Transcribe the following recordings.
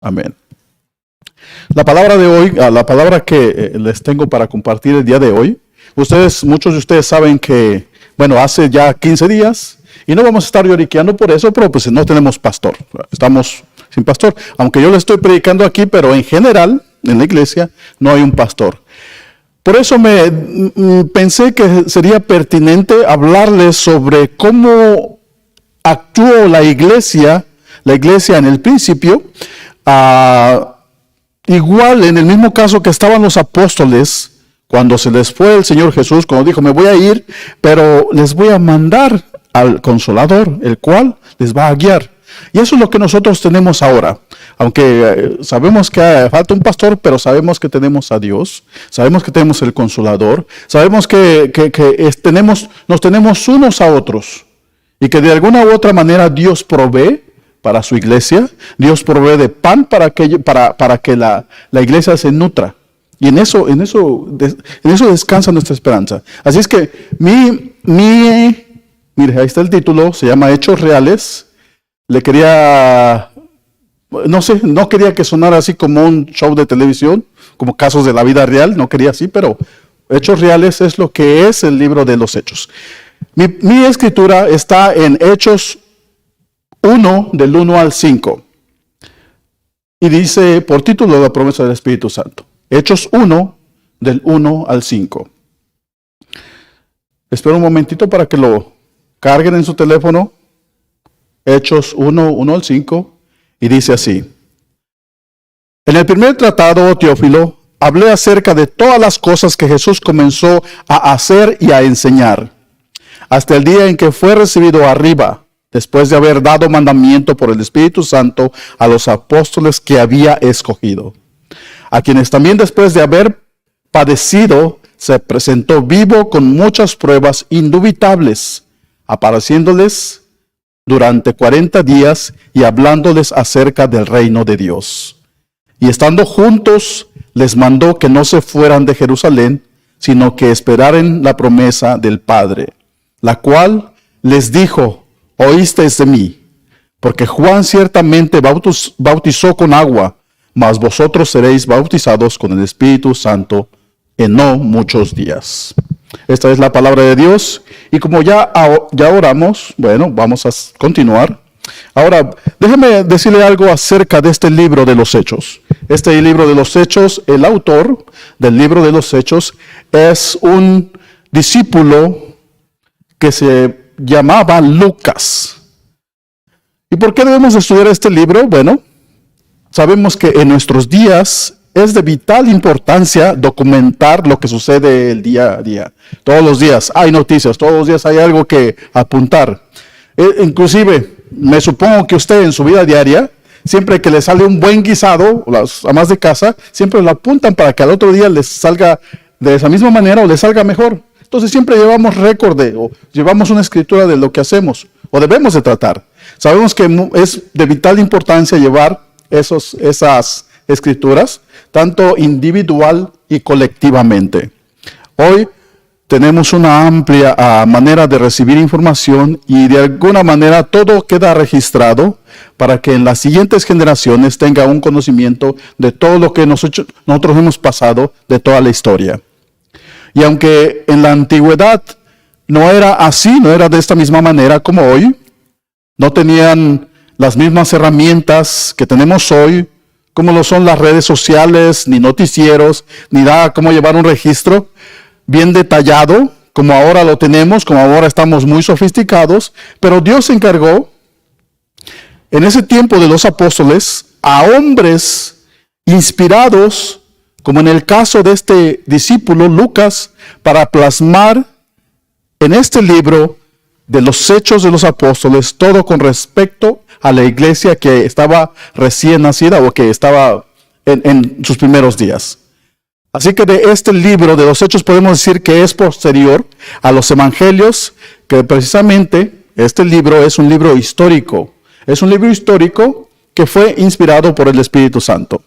Amén. La palabra de hoy, la palabra que les tengo para compartir el día de hoy, muchos de ustedes saben que, hace ya 15 días, y no vamos a estar lloriqueando por eso, pero pues no tenemos pastor, estamos sin pastor, aunque yo le estoy predicando aquí, pero en general, en la iglesia, no hay un pastor. Por eso pensé que sería pertinente hablarles sobre cómo actuó la iglesia en el principio, igual en el mismo caso que estaban los apóstoles, cuando se les fue el Señor Jesús, cuando dijo, me voy a ir, pero les voy a mandar al Consolador, el cual les va a guiar. Y eso es lo que nosotros tenemos ahora. Aunque sabemos que falta un pastor, pero sabemos que tenemos a Dios, sabemos que tenemos el Consolador, sabemos que nos tenemos unos a otros y que de alguna u otra manera Dios provee para su iglesia, Dios provee de pan para que la iglesia se nutra. Y en eso descansa nuestra esperanza. Así es que mire, ahí está el título, se llama Hechos Reales. Le quería, no quería que sonara así como un show de televisión, como casos de la vida real, no quería así, pero Hechos Reales es lo que es el libro de los Hechos. Mi escritura está en Hechos 1, del 1 al 5. Y dice, por título, la promesa del Espíritu Santo. Hechos 1, del 1 al 5. Espero un momentito para que lo carguen en su teléfono. Hechos 1, 1 al 5. Y dice así. En el primer tratado, Teófilo, hablé acerca de todas las cosas que Jesús comenzó a hacer y a enseñar, hasta el día en que fue recibido arriba, después de haber dado mandamiento por el Espíritu Santo a los apóstoles que había escogido, a quienes también después de haber padecido se presentó vivo con muchas pruebas indubitables, apareciéndoles durante 40 días y hablándoles acerca del reino de Dios. Y estando juntos, les mandó que no se fueran de Jerusalén, sino que esperaran la promesa del Padre, la cual les dijo, oísteis de mí, porque Juan ciertamente bautizó con agua, mas vosotros seréis bautizados con el Espíritu Santo en no muchos días. Esta es la palabra de Dios, y como ya oramos, vamos a continuar. Ahora, déjeme decirle algo acerca de este libro de los Hechos. Este libro de los Hechos, el autor del libro de los Hechos, es un discípulo que se llamaba Lucas. ¿Y por qué debemos estudiar este libro? Bueno, sabemos que en nuestros días es de vital importancia documentar lo que sucede el día a día. Todos los días hay noticias, todos los días hay algo que apuntar. Inclusive, me supongo que usted en su vida diaria, siempre que le sale un buen guisado, las amas de casa, siempre lo apuntan para que al otro día les salga de esa misma manera o les salga mejor. Entonces siempre llevamos récord o llevamos una escritura de lo que hacemos o debemos de tratar. Sabemos que es de vital importancia llevar esas escrituras, tanto individual y colectivamente. Hoy tenemos una amplia manera de recibir información y de alguna manera todo queda registrado para que en las siguientes generaciones tenga un conocimiento de todo lo que nosotros hemos pasado, de toda la historia. Y aunque en la antigüedad no era así, no era de esta misma manera como hoy, no tenían las mismas herramientas que tenemos hoy, como lo son las redes sociales, ni noticieros, ni nada como llevar un registro bien detallado, como ahora lo tenemos, como ahora estamos muy sofisticados, pero Dios se encargó en ese tiempo de los apóstoles a hombres inspirados, como en el caso de este discípulo Lucas, para plasmar en este libro de los Hechos de los Apóstoles todo con respecto a la iglesia que estaba recién nacida o que estaba en sus primeros días. Así que de este libro de los Hechos podemos decir que es posterior a los Evangelios, que precisamente este libro es un libro histórico. Es un libro histórico que fue inspirado por el Espíritu Santo.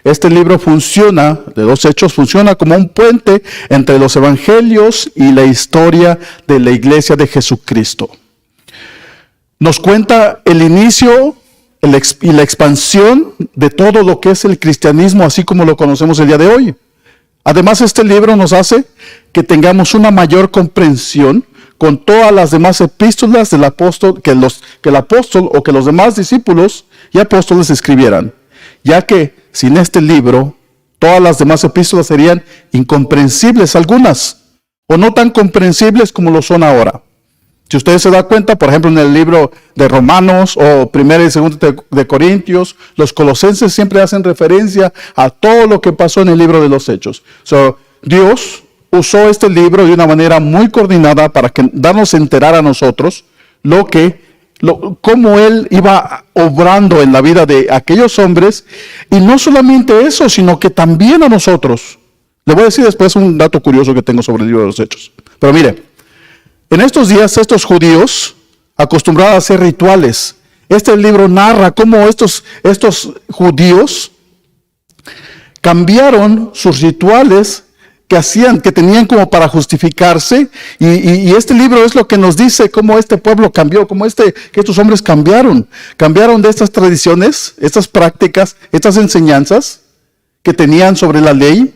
Este libro de los Hechos funciona como un puente entre los Evangelios y la historia de la iglesia de Jesucristo. Nos cuenta el inicio y la expansión de todo lo que es el cristianismo, así como lo conocemos el día de hoy. Además, este libro nos hace que tengamos una mayor comprensión con todas las demás epístolas del apóstol, que el apóstol o que los demás discípulos y apóstoles escribieran, ya que sin este libro, todas las demás epístolas serían incomprensibles algunas, o no tan comprensibles como lo son ahora. Si ustedes se dan cuenta, por ejemplo, en el libro de Romanos o 1 y 2 de Corintios, los colosenses siempre hacen referencia a todo lo que pasó en el libro de los Hechos. Dios usó este libro de una manera muy coordinada para darnos a enterar a nosotros cómo Él iba obrando en la vida de aquellos hombres, y no solamente eso, sino que también a nosotros. Le voy a decir después un dato curioso que tengo sobre el libro de los Hechos. Pero mire, en estos días estos judíos, acostumbrados a hacer rituales, este libro narra cómo estos judíos cambiaron sus rituales que tenían como para justificarse, y este libro es lo que nos dice cómo este pueblo cambió, que estos hombres cambiaron de estas tradiciones, estas prácticas, estas enseñanzas que tenían sobre la ley,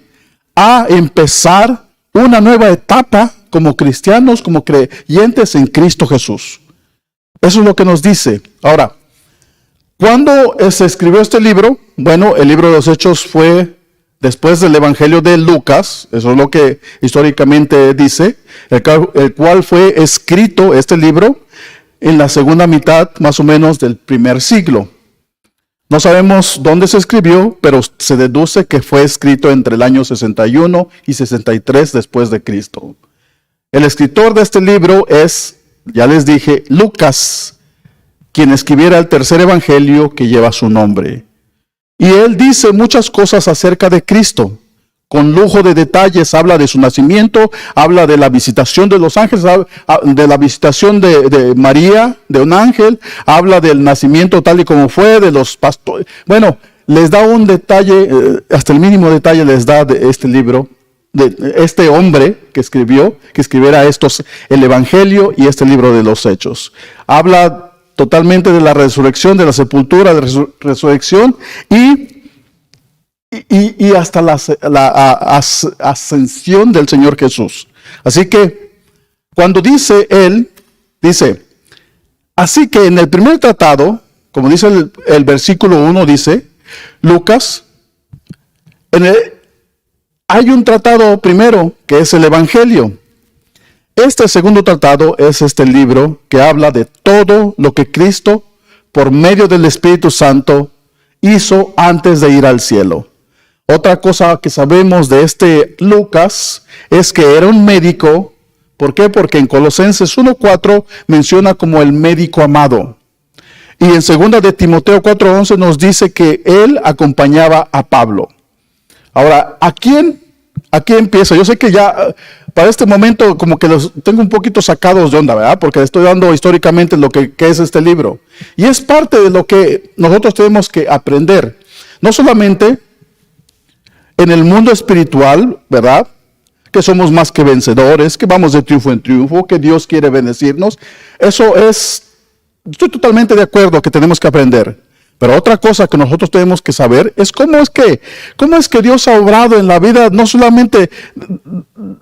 a empezar una nueva etapa como cristianos, como creyentes en Cristo Jesús. Eso es lo que nos dice. Ahora, ¿cuándo se escribió este libro? Bueno, el libro de los Hechos fue después del Evangelio de Lucas, eso es lo que históricamente dice, el cual fue escrito este libro en la segunda mitad, más o menos, del primer siglo. No sabemos dónde se escribió, pero se deduce que fue escrito entre el año 61 y 63 después de Cristo. El escritor de este libro es, ya les dije, Lucas, quien escribiera el tercer evangelio que lleva su nombre. Y él dice muchas cosas acerca de Cristo, con lujo de detalles. Habla de su nacimiento, habla de la visitación de los ángeles, de la visitación de María, de un ángel, habla del nacimiento tal y como fue, de los pastores. Bueno, les da un detalle, hasta el mínimo detalle les da de este libro, de este hombre que escribiera el Evangelio y este libro de los Hechos. Habla totalmente de la resurrección, de la sepultura, de la resurrección y hasta la ascensión del Señor Jesús. Así que cuando dice, así que en el primer tratado, como dice el versículo 1, dice Lucas, hay un tratado primero que es el Evangelio. Este segundo tratado es este libro que habla de todo lo que Cristo, por medio del Espíritu Santo, hizo antes de ir al cielo. Otra cosa que sabemos de este Lucas es que era un médico. ¿Por qué? Porque en Colosenses 1:4 menciona como el médico amado. Y en 2 de Timoteo 4:11 nos dice que él acompañaba a Pablo. Ahora, aquí empieza. Yo sé que ya para este momento como que los tengo un poquito sacados de onda, ¿verdad? Porque estoy dando históricamente lo que es este libro. Y es parte de lo que nosotros tenemos que aprender. No solamente en el mundo espiritual, ¿verdad? Que somos más que vencedores, que vamos de triunfo en triunfo, que Dios quiere bendecirnos. Estoy totalmente de acuerdo que tenemos que aprender. Pero otra cosa que nosotros tenemos que saber es cómo es que Dios ha obrado en la vida, no solamente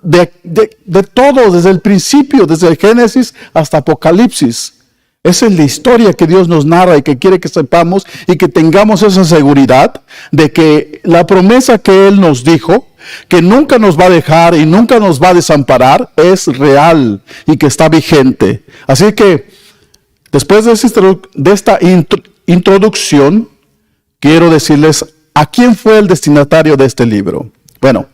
de todo, desde el principio, desde el Génesis hasta Apocalipsis. Esa es la historia que Dios nos narra y que quiere que sepamos y que tengamos esa seguridad de que la promesa que Él nos dijo, que nunca nos va a dejar y nunca nos va a desamparar, es real y que está vigente. Así que, después de esta introducción, quiero decirles a quién fue el destinatario de este libro. Bueno,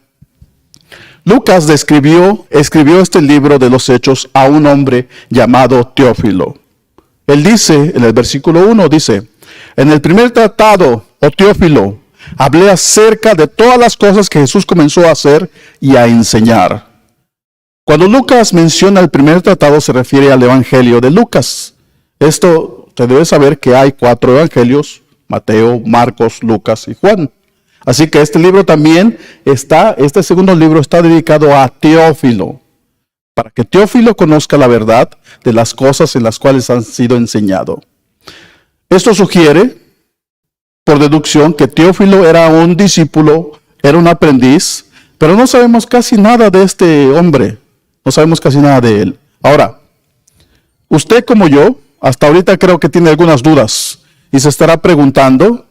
Lucas escribió este libro de los Hechos a un hombre llamado Teófilo. Él dice, en el versículo 1, dice, en el primer tratado, oh Teófilo, hablé acerca de todas las cosas que Jesús comenzó a hacer y a enseñar. Cuando Lucas menciona el primer tratado, se refiere al Evangelio de Lucas. Esto se debe saber que hay 4 evangelios: Mateo, Marcos, Lucas y Juan. Así que este libro también este segundo libro está dedicado a Teófilo, para que Teófilo conozca la verdad de las cosas en las cuales han sido enseñado. Esto sugiere por deducción que Teófilo era un discípulo, era un aprendiz, pero no sabemos casi nada de este hombre, no sabemos casi nada de él. Ahora, usted como yo, hasta ahorita creo que tiene algunas dudas y se estará preguntando,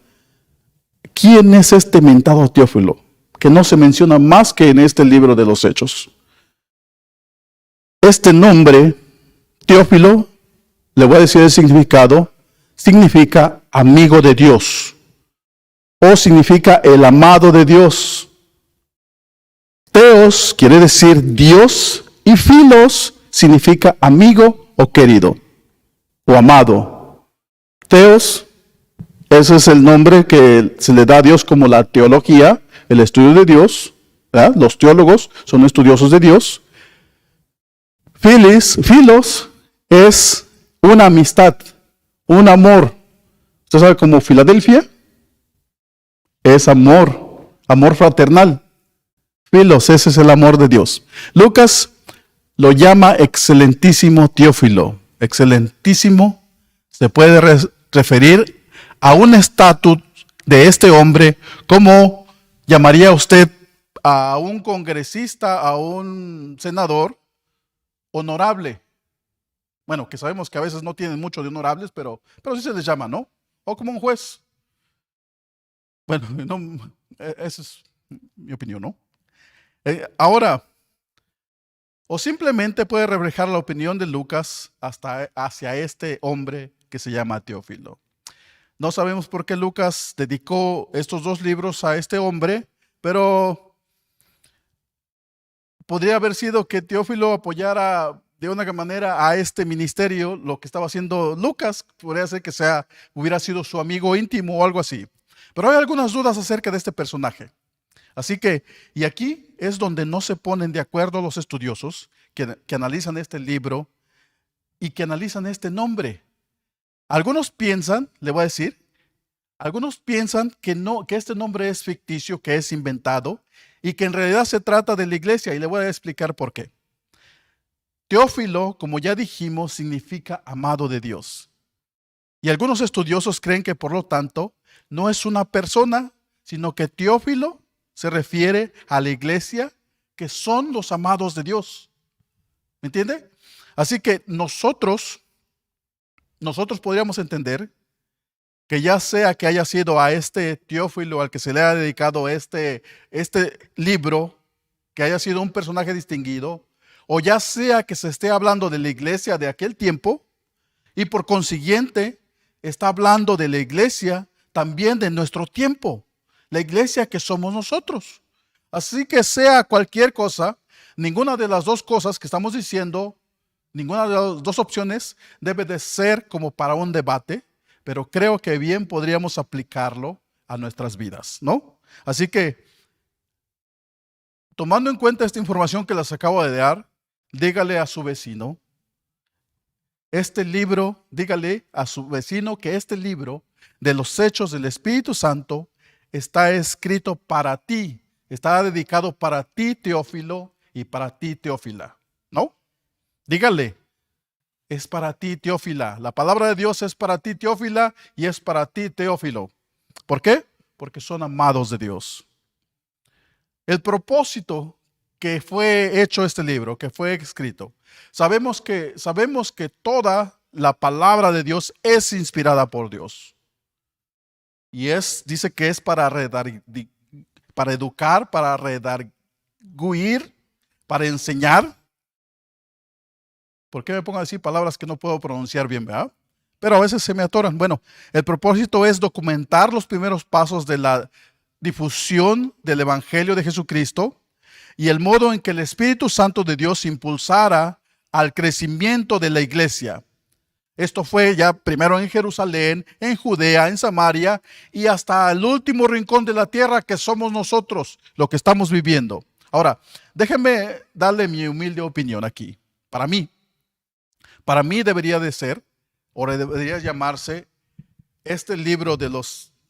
¿quién es este mentado Teófilo? Que no se menciona más que en este libro de los Hechos. Este nombre, Teófilo, le voy a decir el significado, significa amigo de Dios o significa el amado de Dios. Teos quiere decir Dios y filos significa amigo o querido o amado. Teos, ese es el nombre que se le da a Dios como la teología, el estudio de Dios, ¿verdad? Los teólogos son estudiosos de Dios. Filos es una amistad, un amor. ¿Usted sabe cómo Filadelfia? Es amor, amor fraternal. Filos, ese es el amor de Dios. Lucas lo llama excelentísimo Teófilo. Excelentísimo se puede referir a un estatus de este hombre como llamaría usted a un congresista, a un senador honorable. Bueno, que sabemos que a veces no tienen mucho de honorables, pero sí se les llama, ¿no? O como un juez. Bueno, no, esa es mi opinión, ¿no? Ahora, o simplemente puede reflejar la opinión de Lucas hacia este hombre que se llama Teófilo. No sabemos por qué Lucas dedicó estos dos libros a este hombre, pero podría haber sido que Teófilo apoyara de una manera a este ministerio, lo que estaba haciendo Lucas. Podría ser que hubiera sido su amigo íntimo o algo así. Pero hay algunas dudas acerca de este personaje. Así que, y aquí es donde no se ponen de acuerdo los estudiosos que analizan este libro y que analizan este nombre. Algunos piensan, le voy a decir, algunos piensan que este nombre es ficticio, que es inventado y que en realidad se trata de la iglesia, y le voy a explicar por qué. Teófilo, como ya dijimos, significa amado de Dios. Y algunos estudiosos creen que por lo tanto no es una persona, sino que Teófilo se refiere a la iglesia, que son los amados de Dios. ¿Me entiende? Así que nosotros podríamos entender que ya sea que haya sido a este Teófilo al que se le ha dedicado este libro, que haya sido un personaje distinguido, o ya sea que se esté hablando de la iglesia de aquel tiempo, y por consiguiente está hablando de la iglesia también de nuestro tiempo, la iglesia que somos nosotros. Así que sea cualquier cosa, ninguna de las dos cosas que estamos diciendo, ninguna de las dos opciones debe de ser como para un debate, pero creo que bien podríamos aplicarlo a nuestras vidas, ¿no? Así que, tomando en cuenta esta información que les acabo de dar, dígale a su vecino, dígale a su vecino que este libro de los Hechos del Espíritu Santo está escrito para ti, está dedicado para ti, Teófilo, y para ti, Teófila, ¿no? Dígale, es para ti, Teófila. La palabra de Dios es para ti, Teófila, y es para ti, Teófilo. ¿Por qué? Porque son amados de Dios. El propósito que fue hecho este libro, que fue escrito, sabemos que toda la palabra de Dios es inspirada por Dios. Y dice que es para educar, para redarguir, para enseñar. ¿Por qué me pongo a decir palabras que no puedo pronunciar bien, verdad? Pero a veces se me atoran. Bueno, el propósito es documentar los primeros pasos de la difusión del Evangelio de Jesucristo y el modo en que el Espíritu Santo de Dios impulsara al crecimiento de la iglesia. Esto fue ya primero en Jerusalén, en Judea, en Samaria y hasta el último rincón de la tierra, que somos nosotros, lo que estamos viviendo. Ahora, déjenme darle mi humilde opinión aquí. Para mí debería de ser, o debería llamarse, este libro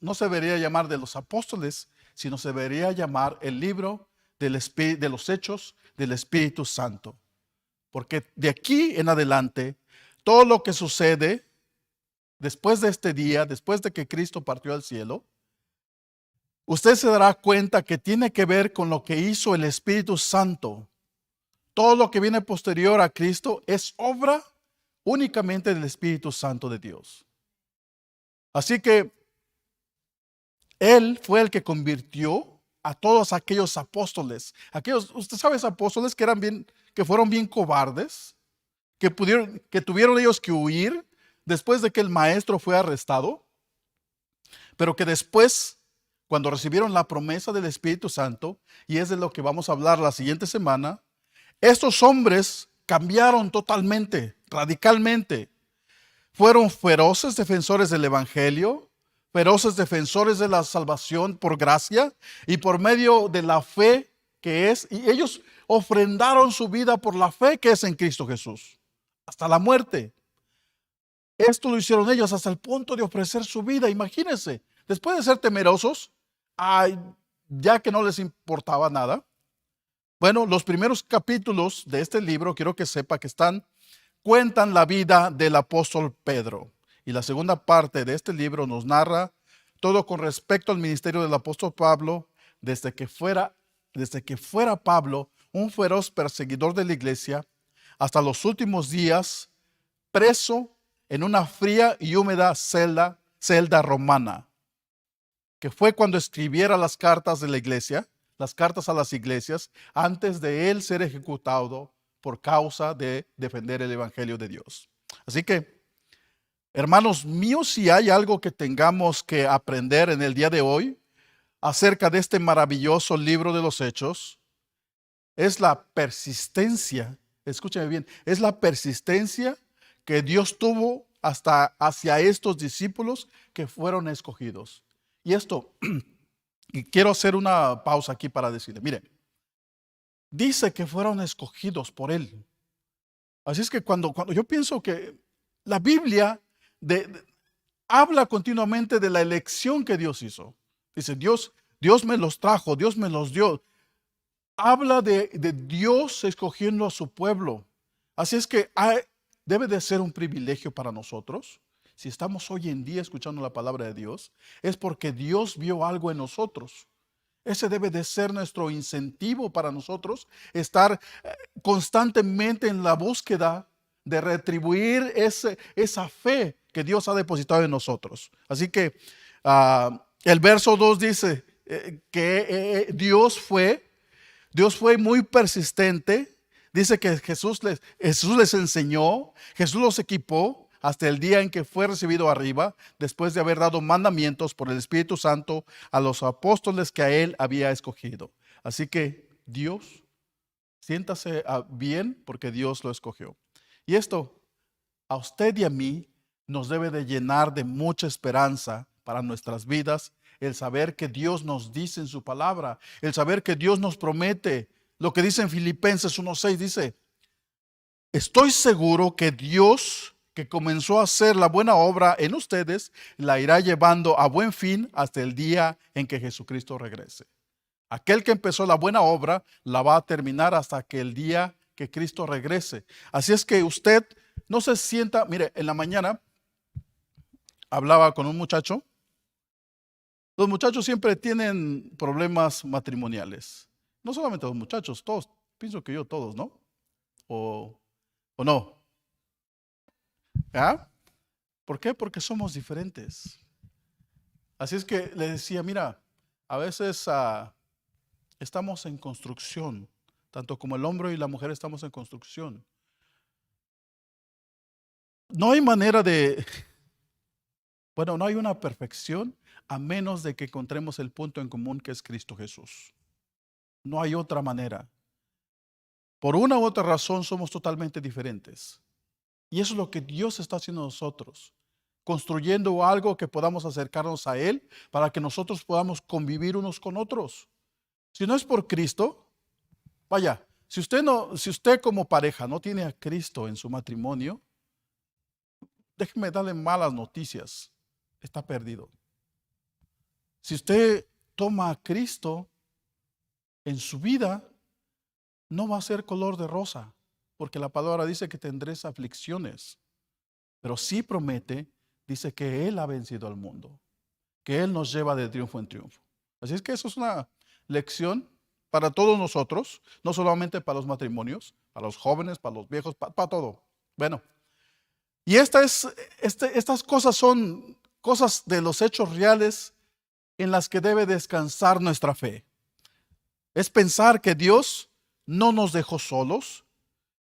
no se debería llamar de los apóstoles, sino se debería llamar el libro de los Hechos del Espíritu Santo. Porque de aquí en adelante, todo lo que sucede después de este día, después de que Cristo partió al cielo, usted se dará cuenta que tiene que ver con lo que hizo el Espíritu Santo. Todo lo que viene posterior a Cristo es obra únicamente del Espíritu Santo de Dios. Así que Él fue el que convirtió a todos aquellos apóstoles. Usted sabe, esos apóstoles que fueron bien cobardes, que tuvieron ellos que huir después de que el maestro fue arrestado, pero que después, cuando recibieron la promesa del Espíritu Santo, y es de lo que vamos a hablar la siguiente semana, estos hombres cambiaron totalmente, radicalmente. Fueron feroces defensores del Evangelio, feroces defensores de la salvación por gracia y por medio de la fe que es. Y ellos ofrendaron su vida por la fe que es en Cristo Jesús, hasta la muerte. Esto lo hicieron ellos hasta el punto de ofrecer su vida. Imagínense, después de ser temerosos, ya que no les importaba nada. Bueno, los primeros capítulos de este libro, quiero que sepa que cuentan la vida del apóstol Pedro. Y la segunda parte de este libro nos narra todo con respecto al ministerio del apóstol Pablo, desde que fuera Pablo un feroz perseguidor de la iglesia, hasta los últimos días, preso en una fría y húmeda celda romana, que fue cuando escribiera las cartas de la iglesia, las cartas a las iglesias, antes de él ser ejecutado por causa de defender el Evangelio de Dios. Así que, hermanos míos, si hay algo que tengamos que aprender en el día de hoy acerca de este maravilloso libro de los Hechos, es la persistencia, escúchame bien, es la persistencia que Dios tuvo hacia estos discípulos que fueron escogidos. Y quiero hacer una pausa aquí para decirle, mire, dice que fueron escogidos por Él. Así es que cuando yo pienso que la Biblia habla continuamente de la elección que Dios hizo. Dice, Dios me los trajo, Dios me los dio. Habla de Dios escogiendo a su pueblo. Así es que debe de ser un privilegio para nosotros. Si estamos hoy en día escuchando la palabra de Dios, es porque Dios vio algo en nosotros. Ese debe de ser nuestro incentivo para nosotros, estar constantemente en la búsqueda de retribuir esa fe que Dios ha depositado en nosotros. Así que el verso 2 dice que Dios fue muy persistente. Dice que Jesús les enseñó, Jesús los equipó hasta el día en que fue recibido arriba, después de haber dado mandamientos por el Espíritu Santo a los apóstoles que a él había escogido. Así que Dios, siéntase bien porque Dios lo escogió. Y esto a usted y a mí nos debe de llenar de mucha esperanza para nuestras vidas, el saber que Dios nos dice en su palabra, el saber que Dios nos promete. Lo que dice en Filipenses 1:6 dice, estoy seguro que Dios, que comenzó a hacer la buena obra en ustedes, la irá llevando a buen fin hasta el día en que Jesucristo regrese. Aquel que empezó la buena obra la va a terminar hasta que el día que Cristo regrese. Así es que usted no se sienta, mire, en la mañana hablaba con un muchacho. Los muchachos siempre tienen problemas matrimoniales. No solamente los muchachos, todos, pienso que todos, ¿no? ¿O no? ¿Ah? ¿Por qué? Porque somos diferentes. Así es que le decía, mira, a veces estamos en construcción, tanto como el hombre y la mujer estamos en construcción. No hay manera no hay una perfección a menos de que encontremos el punto en común que es Cristo Jesús. No hay otra manera. Por una u otra razón somos totalmente diferentes. Y eso es lo que Dios está haciendo nosotros, construyendo algo que podamos acercarnos a Él para que nosotros podamos convivir unos con otros. Si no es por Cristo, vaya, si usted como pareja no tiene a Cristo en su matrimonio, déjeme darle malas noticias, está perdido. Si usted toma a Cristo en su vida, no va a ser color de rosa, porque la palabra dice que tendréis aflicciones, pero sí promete dice que Él ha vencido al mundo, que Él nos lleva de triunfo en triunfo. Así es que eso es una lección para todos nosotros, no solamente para los matrimonios, para los jóvenes, para los viejos, para todo. Bueno, y estas cosas son cosas de los hechos reales en las que debe descansar nuestra fe. Es pensar que Dios no nos dejó solos,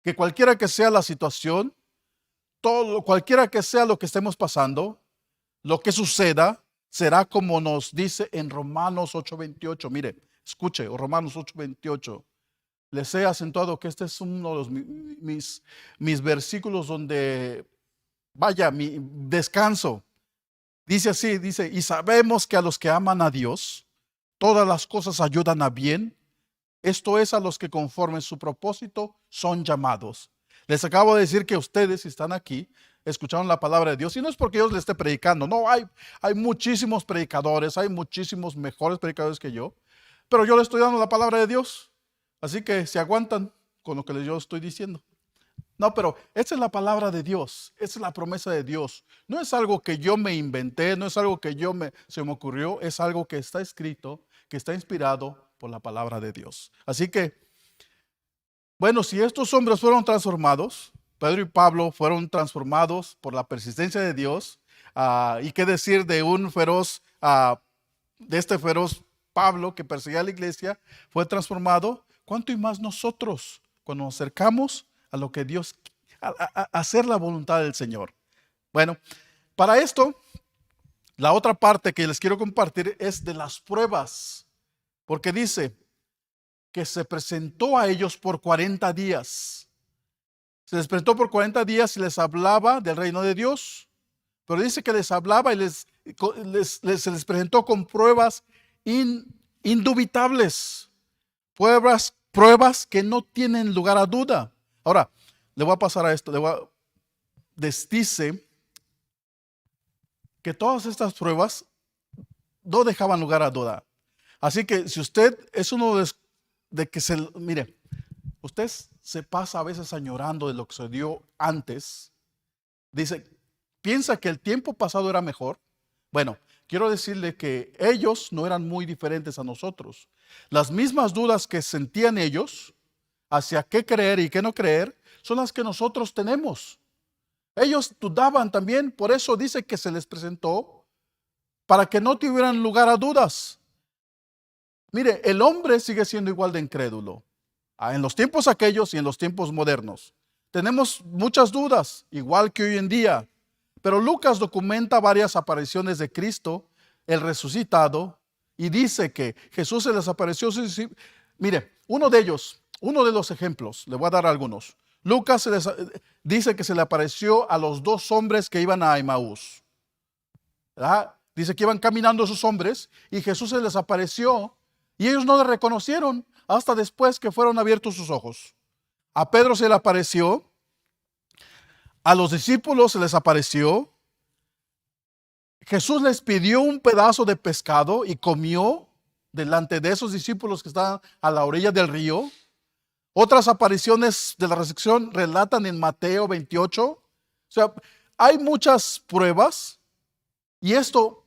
que cualquiera que sea la situación, cualquiera que sea lo que estemos pasando, lo que suceda, será como nos dice en Romanos 8:28. Mire, escuche, Romanos 8:28. Les he acentuado que este es uno de mis versículos donde, vaya, mi descanso. Dice así, dice, y sabemos que a los que aman a Dios, todas las cosas ayudan a bien. Esto es, a los que conforme su propósito son llamados. Les acabo de decir que ustedes, si están aquí, escucharon la palabra de Dios. Y no es porque Dios le esté predicando. No, hay muchísimos predicadores, hay muchísimos mejores predicadores que yo. Pero yo le estoy dando la palabra de Dios. Así que se aguantan con lo que yo estoy diciendo. No, pero esa es la palabra de Dios. Esa es la promesa de Dios. No es algo que yo me inventé, no es algo que se me ocurrió. Es algo que está escrito, que está inspirado por la palabra de Dios. Así que, bueno, si estos hombres fueron transformados, Pedro y Pablo fueron transformados por la persistencia de Dios, y qué decir de un feroz, de este feroz Pablo que perseguía a la iglesia, fue transformado, ¿cuánto y más nosotros cuando nos acercamos a lo que Dios, a hacer la voluntad del Señor? Bueno, para esto, la otra parte que les quiero compartir es de las pruebas. Porque dice que se presentó a ellos por 40 días. Se les presentó por 40 días y les hablaba del reino de Dios. Pero dice que les hablaba y se les presentó con pruebas indubitables. Pruebas que no tienen lugar a duda. Ahora, le voy a pasar a esto. Dice que todas estas pruebas no dejaban lugar a duda. Así que si usted es uno de que mire, usted se pasa a veces añorando de lo que se dio antes, piensa que el tiempo pasado era mejor. Bueno, quiero decirle que ellos no eran muy diferentes a nosotros. Las mismas dudas que sentían ellos hacia qué creer y qué no creer son las que nosotros tenemos. Ellos dudaban también, por eso dice que se les presentó para que no tuvieran lugar a dudas. Mire, el hombre sigue siendo igual de incrédulo. En los tiempos aquellos y en los tiempos modernos. Tenemos muchas dudas, igual que hoy en día. Pero Lucas documenta varias apariciones de Cristo, el resucitado, y dice que Jesús se les apareció. Mire, uno de los ejemplos, le voy a dar algunos. Lucas dice que se le apareció a los dos hombres que iban a Emaús. ¿Verdad? Dice que iban caminando esos hombres y Jesús se les apareció. Y ellos no le reconocieron hasta después que fueron abiertos sus ojos. A Pedro se le apareció, a los discípulos se les apareció. Jesús les pidió un pedazo de pescado y comió delante de esos discípulos que estaban a la orilla del río. Otras apariciones de la resurrección relatan en Mateo 28. O sea, hay muchas pruebas y esto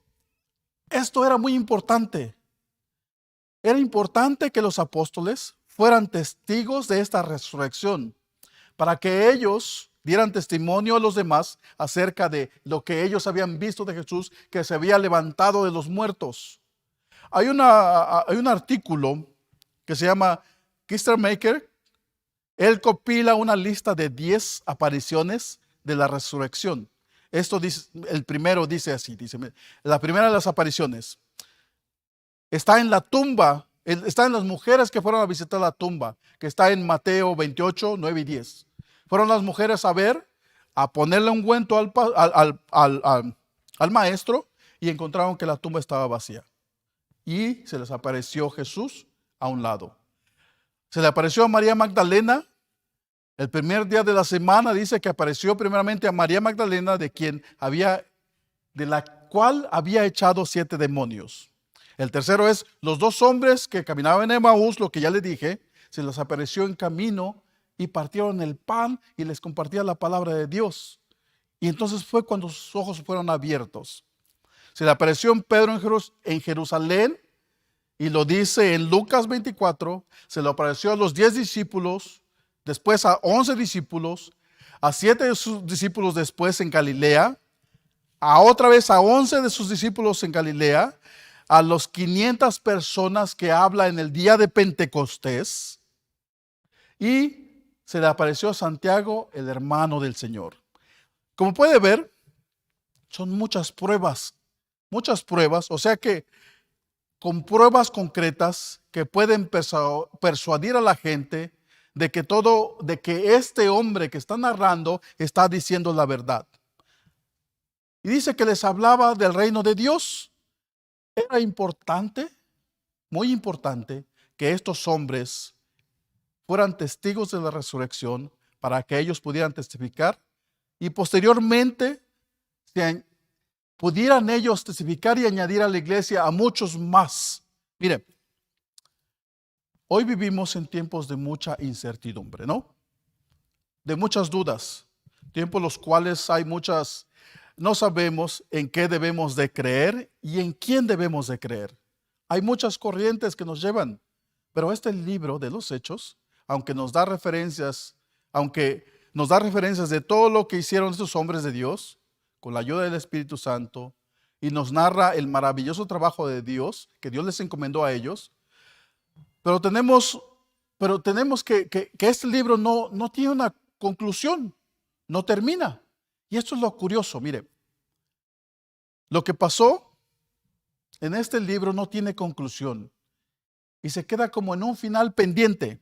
era muy importante. Era importante que los apóstoles fueran testigos de esta resurrección para que ellos dieran testimonio a los demás acerca de lo que ellos habían visto de Jesús, que se había levantado de los muertos. Hay un artículo que se llama Kistermaker. Él compila una lista de 10 apariciones de la resurrección. Esto dice, el primero dice así, la primera de las apariciones está en la tumba, está en las mujeres que fueron a visitar la tumba, que está en Mateo 28, 9 y 10. Fueron las mujeres a ponerle ungüento al maestro y encontraron que la tumba estaba vacía. Y se les apareció Jesús a un lado. Se le apareció a María Magdalena. El primer día de la semana dice que apareció primeramente a María Magdalena, de la cual había echado 7 demonios. El tercero es los 2 hombres que caminaban en Emaús, lo que ya les dije, se les apareció en camino y partieron el pan y les compartía la palabra de Dios. Y entonces fue cuando sus ojos fueron abiertos. Se le apareció en Pedro en Jerusalén, y lo dice en Lucas 24, se le apareció a los 10 discípulos, después a 11 discípulos, a 7 de sus discípulos después en Galilea, a otra vez a 11 de sus discípulos en Galilea, a los 500 personas que habla en el día de Pentecostés, y se le apareció a Santiago, el hermano del Señor. Como puede ver, son muchas pruebas, o sea que con pruebas concretas que pueden persuadir a la gente de que este hombre que está narrando está diciendo la verdad. Y dice que les hablaba del reino de Dios. Era importante, muy importante, que estos hombres fueran testigos de la resurrección para que ellos pudieran testificar y posteriormente pudieran ellos testificar y añadir a la iglesia a muchos más. Mire, hoy vivimos en tiempos de mucha incertidumbre, ¿no? De muchas dudas, tiempos los cuales no sabemos en qué debemos de creer y en quién debemos de creer. Hay muchas corrientes que nos llevan, pero este libro de los Hechos, aunque nos da referencias de todo lo que hicieron estos hombres de Dios, con la ayuda del Espíritu Santo, y nos narra el maravilloso trabajo de Dios, que Dios les encomendó a ellos, pero tenemos que este libro no tiene una conclusión, no termina. Y esto es lo curioso, mire, lo que pasó en este libro no tiene conclusión y se queda como en un final pendiente,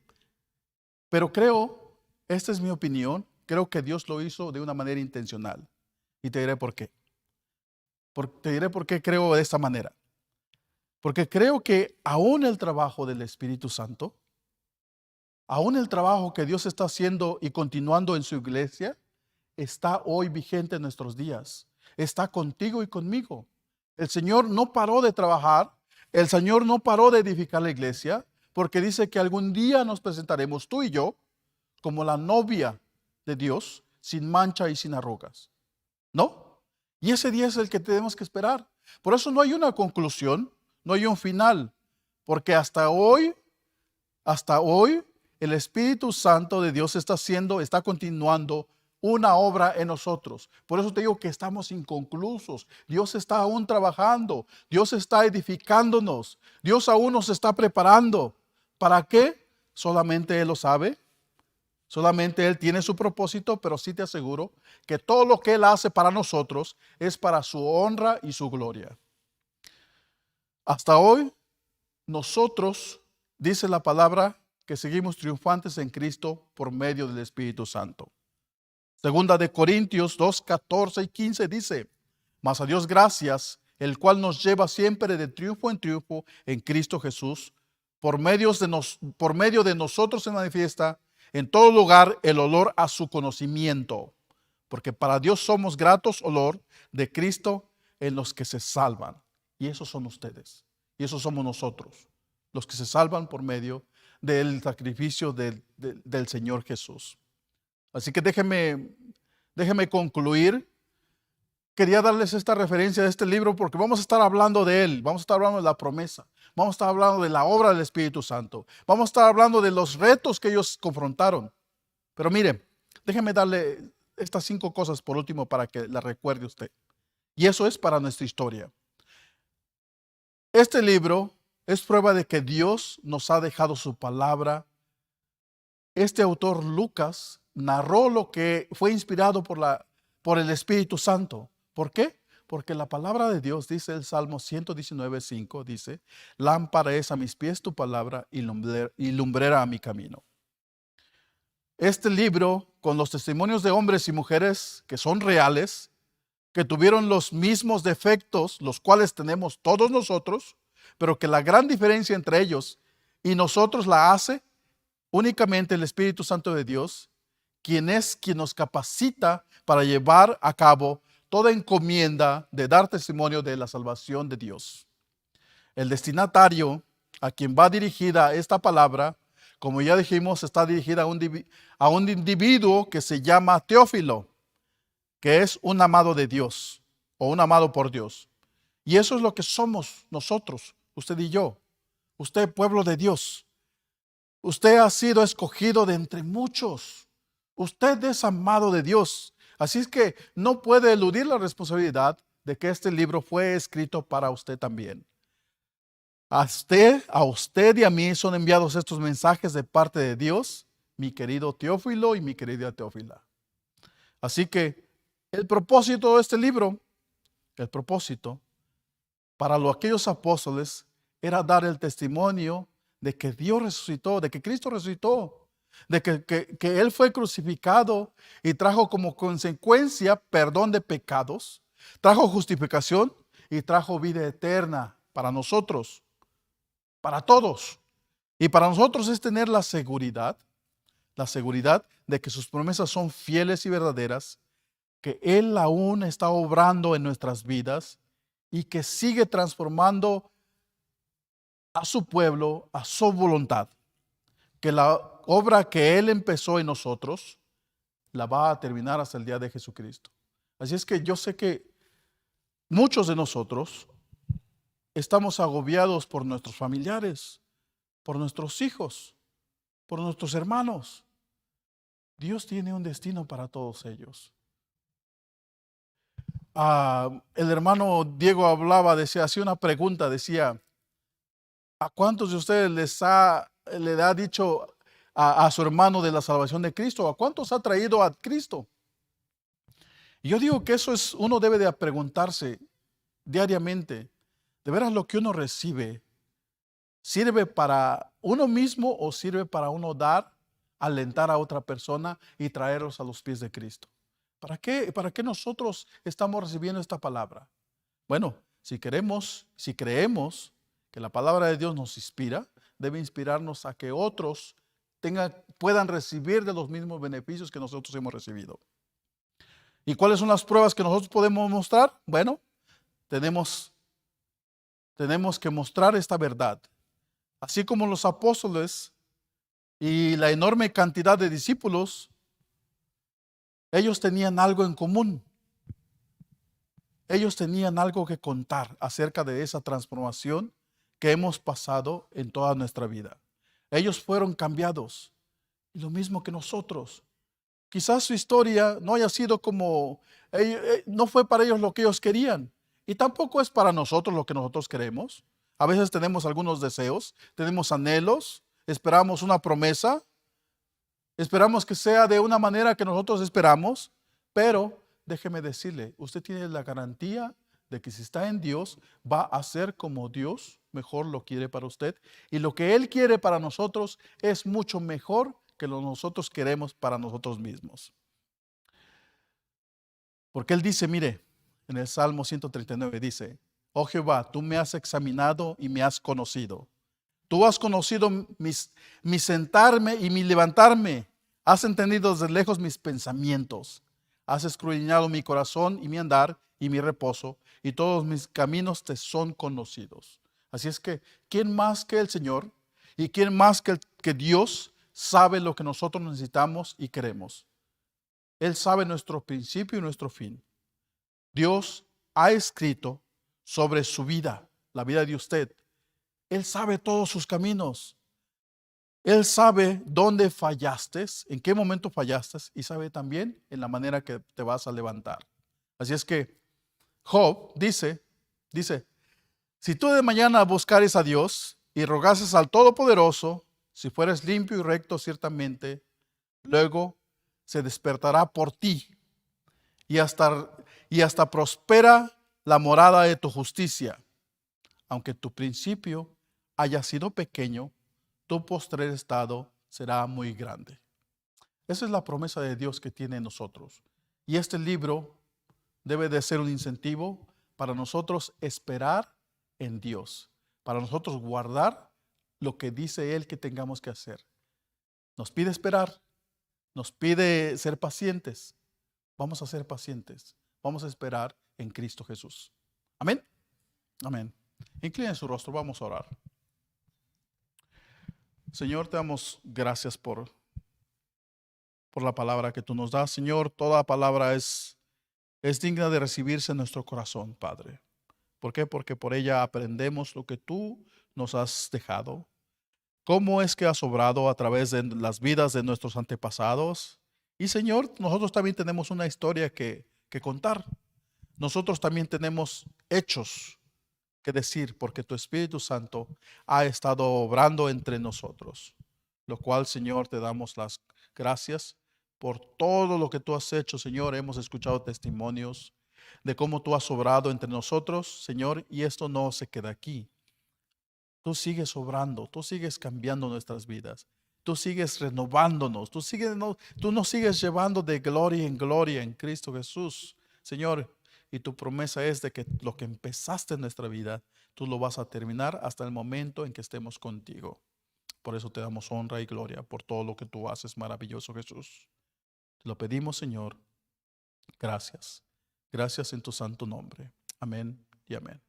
pero esta es mi opinión, creo que Dios lo hizo de una manera intencional. Y te diré por qué. Te diré por qué creo de esta manera. Porque creo que aún el trabajo del Espíritu Santo, aún el trabajo que Dios está haciendo y continuando en su iglesia, está hoy vigente en nuestros días. Está contigo y conmigo. El Señor no paró de trabajar. El Señor no paró de edificar la iglesia, porque dice que algún día nos presentaremos tú y yo como la novia de Dios, sin mancha y sin arrugas. ¿No? Y ese día es el que tenemos que esperar. Por eso no hay una conclusión, no hay un final, porque hasta hoy, el Espíritu Santo de Dios está continuando una obra en nosotros. Por eso te digo que estamos inconclusos. Dios está aún trabajando, Dios está edificándonos, Dios aún nos está preparando. ¿Para qué? Solamente Él lo sabe. Solamente Él tiene su propósito, pero sí te aseguro que todo lo que Él hace para nosotros es para su honra y su gloria. Hasta hoy, nosotros, dice la palabra, que seguimos triunfantes en Cristo por medio del Espíritu Santo. Segunda de Corintios 2, 14 y 15 dice: mas a Dios gracias, el cual nos lleva siempre de triunfo en triunfo en Cristo Jesús. Por medio de nosotros se manifiesta en todo lugar el olor a su conocimiento, porque para Dios somos gratos olor de Cristo en los que se salvan. Y esos son ustedes, y esos somos nosotros, los que se salvan por medio del sacrificio del Señor Jesús. Así que déjeme concluir. Quería darles esta referencia de este libro porque vamos a estar hablando de él, vamos a estar hablando de la promesa, vamos a estar hablando de la obra del Espíritu Santo, vamos a estar hablando de los retos que ellos confrontaron. Pero mire, déjeme darle estas 5 cosas por último para que la recuerde usted. Y eso es para nuestra historia. Este libro es prueba de que Dios nos ha dejado su palabra. Este autor Lucas narró lo que fue inspirado por el Espíritu Santo. ¿Por qué? Porque la palabra de Dios, dice el Salmo 119:5, dice: lámpara es a mis pies tu palabra y lumbrera a mi camino. Este libro, con los testimonios de hombres y mujeres que son reales, que tuvieron los mismos defectos, los cuales tenemos todos nosotros, pero que la gran diferencia entre ellos y nosotros la hace únicamente el Espíritu Santo de Dios, quien nos capacita para llevar a cabo toda encomienda de dar testimonio de la salvación de Dios. El destinatario a quien va dirigida esta palabra, como ya dijimos, está dirigida a un individuo que se llama Teófilo. que es un amado de Dios o un amado por Dios. Y eso es lo que somos nosotros, usted y yo. Usted, pueblo de Dios. Usted ha sido escogido de entre muchos. Usted es amado de Dios. Así es que no puede eludir la responsabilidad de que este libro fue escrito para usted también. A usted y a mí son enviados estos mensajes de parte de Dios, mi querido Teófilo y mi querida Teófila. Así que el propósito de este libro, el propósito para aquellos apóstoles era dar el testimonio de que Dios resucitó, de que Cristo resucitó, de que Él fue crucificado y trajo como consecuencia perdón de pecados, trajo justificación y trajo vida eterna para nosotros, para todos. Y para nosotros es tener la seguridad de que sus promesas son fieles y verdaderas, que Él aún está obrando en nuestras vidas y que sigue transformando a su pueblo, a su voluntad. Que la obra que Él empezó en nosotros, la va a terminar hasta el día de Jesucristo. Así es que yo sé que muchos de nosotros estamos agobiados por nuestros familiares, por nuestros hijos, por nuestros hermanos. Dios tiene un destino para todos ellos. El hermano Diego hacía una pregunta, decía, ¿a cuántos de ustedes le ha dicho a su hermano de la salvación de Cristo? ¿A cuántos ha traído a Cristo? Y yo digo que eso uno debe de preguntarse diariamente. ¿De veras lo que uno recibe sirve para uno mismo o sirve para uno dar, alentar a otra persona y traerlos a los pies de Cristo? ¿Para qué nosotros estamos recibiendo esta palabra? Bueno, si creemos que la palabra de Dios nos inspira, debe inspirarnos a que otros puedan recibir de los mismos beneficios que nosotros hemos recibido. ¿Y cuáles son las pruebas que nosotros podemos mostrar? Bueno, tenemos que mostrar esta verdad. Así como los apóstoles y la enorme cantidad de discípulos, ellos tenían algo en común. Ellos tenían algo que contar acerca de esa transformación que hemos pasado en toda nuestra vida. Ellos fueron cambiados, y lo mismo que nosotros. Quizás su historia no haya sido no fue para ellos lo que ellos querían, y tampoco es para nosotros lo que nosotros queremos. A veces tenemos algunos deseos, tenemos anhelos, esperamos una promesa, esperamos que sea de una manera que nosotros esperamos, pero déjeme decirle, usted tiene la garantía de que si está en Dios, va a ser como Dios mejor lo quiere para usted. Y lo que Él quiere para nosotros es mucho mejor que lo que nosotros queremos para nosotros mismos. Porque Él dice, mire, en el Salmo 139 dice, oh Jehová, tú me has examinado y me has conocido. Tú has conocido mi sentarme y mi levantarme. Has entendido desde lejos mis pensamientos. Has escudriñado mi corazón y mi andar y mi reposo, y todos mis caminos te son conocidos. Así es que, ¿quién más que el Señor y quién más que Dios sabe lo que nosotros necesitamos y queremos? Él sabe nuestro principio y nuestro fin. Dios ha escrito sobre su vida, la vida de usted. Él sabe todos sus caminos. Él sabe dónde fallaste, en qué momento fallaste, y sabe también en la manera que te vas a levantar. Así es que Job dice, si tú de mañana buscares a Dios y rogases al Todopoderoso, si fueres limpio y recto ciertamente, luego se despertará por ti y hasta prospera la morada de tu justicia. Aunque tu principio haya sido pequeño, tu postrer estado será muy grande. Esa es la promesa de Dios que tiene en nosotros. Y este libro debe de ser un incentivo para nosotros esperar en Dios, para nosotros guardar lo que dice Él que tengamos que hacer. Nos pide esperar, nos pide ser pacientes. Vamos a ser pacientes, vamos a esperar en Cristo Jesús. Amén. Amén. Inclinen su rostro, vamos a orar. Señor, te damos gracias por la palabra que tú nos das. Señor, toda palabra es es digna de recibirse en nuestro corazón, Padre. ¿Por qué? Porque por ella aprendemos lo que tú nos has dejado. ¿Cómo es que has obrado a través de las vidas de nuestros antepasados? Y Señor, nosotros también tenemos una historia que contar. Nosotros también tenemos hechos que decir, porque tu Espíritu Santo ha estado obrando entre nosotros. Lo cual, Señor, te damos las gracias por todo lo que tú has hecho, Señor. Hemos escuchado testimonios de cómo tú has obrado entre nosotros, Señor, y esto no se queda aquí. Tú sigues obrando, tú sigues cambiando nuestras vidas, tú sigues renovándonos, tú nos sigues llevando de gloria en gloria en Cristo Jesús, Señor. Y tu promesa es de que lo que empezaste en nuestra vida, tú lo vas a terminar hasta el momento en que estemos contigo. Por eso te damos honra y gloria por todo lo que tú haces, maravilloso Jesús. Te lo pedimos, Señor. Gracias. Gracias en tu santo nombre. Amén y amén.